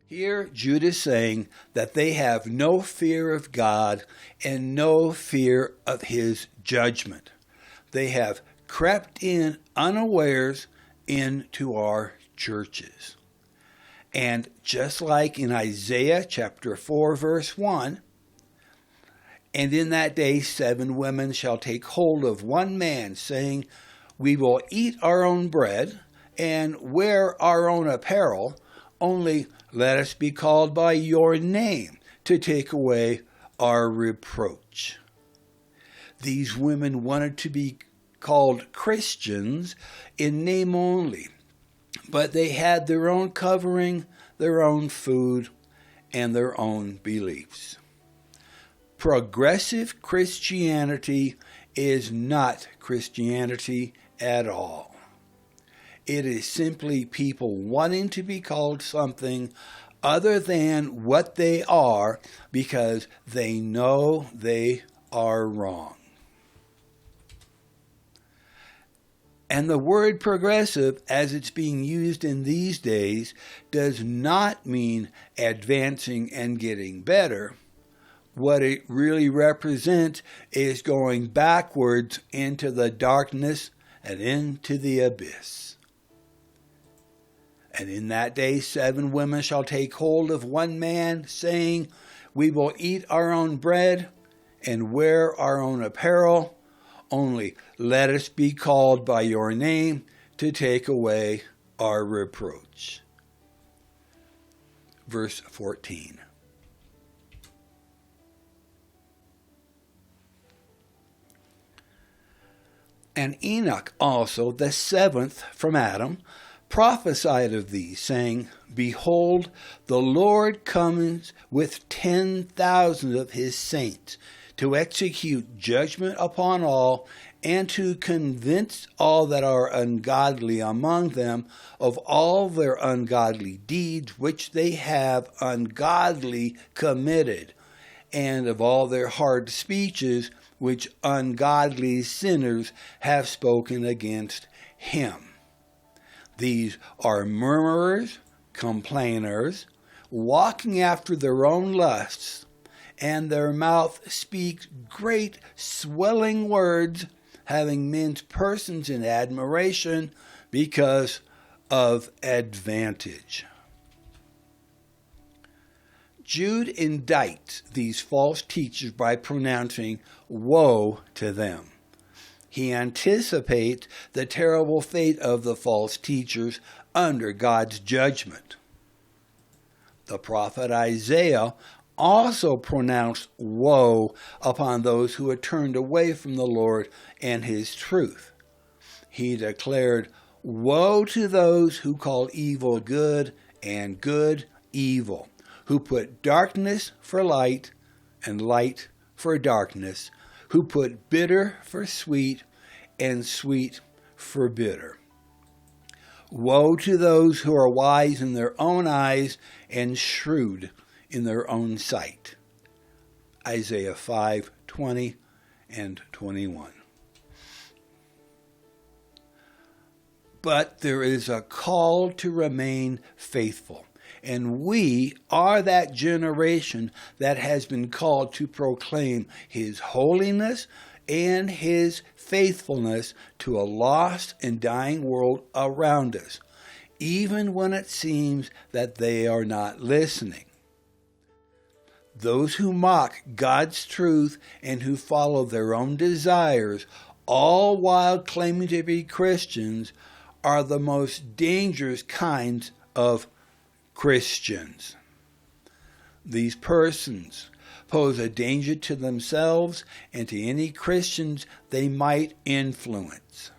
Here, Jude is saying that they have no fear of God and no fear of his judgment. They have crept in unawares into our churches. And just like in Isaiah chapter 4, verse 1, and in that day 7 women shall take hold of one man, saying, we will eat our own bread and wear our own apparel, only let us be called by your name to take away our reproach. These women wanted to be called Christians in name only, but they had their own covering, their own food, and their own beliefs. Progressive Christianity is not Christianity at all. It is simply people wanting to be called something other than what they are because they know they are wrong. And the word progressive, as it's being used in these days, does not mean advancing and getting better. What it really represents is going backwards into the darkness and into the abyss. And in that day 7 women shall take hold of one man, saying, we will eat our own bread and wear our own apparel, only let us be called by your name to take away our reproach. Verse 14. And Enoch also, the 7th from Adam, prophesied of these, saying, behold, the Lord comes with 10,000 of his saints to execute judgment upon all, and to convince all that are ungodly among them of all their ungodly deeds which they have ungodly committed, and of all their hard speeches which ungodly sinners have spoken against him. These are murmurers, complainers, walking after their own lusts, and their mouth speaks great swelling words, having men's persons in admiration because of advantage. Jude indicts these false teachers by pronouncing woe to them. He anticipates the terrible fate of the false teachers under God's judgment. The prophet Isaiah also pronounced woe upon those who had turned away from the Lord and his truth. He declared, woe to those who call evil good and good evil, who put darkness for light and light for darkness, who put bitter for sweet and sweet for bitter. Woe to those who are wise in their own eyes and shrewd in their own sight. Isaiah 5:20 and 21. But there is a call to remain faithful. And we are that generation that has been called to proclaim his holiness and his faithfulness to a lost and dying world around us, even when it seems that they are not listening. Those who mock God's truth and who follow their own desires, all while claiming to be Christians, are the most dangerous kinds of Christians. These persons pose a danger to themselves and to any Christians they might influence.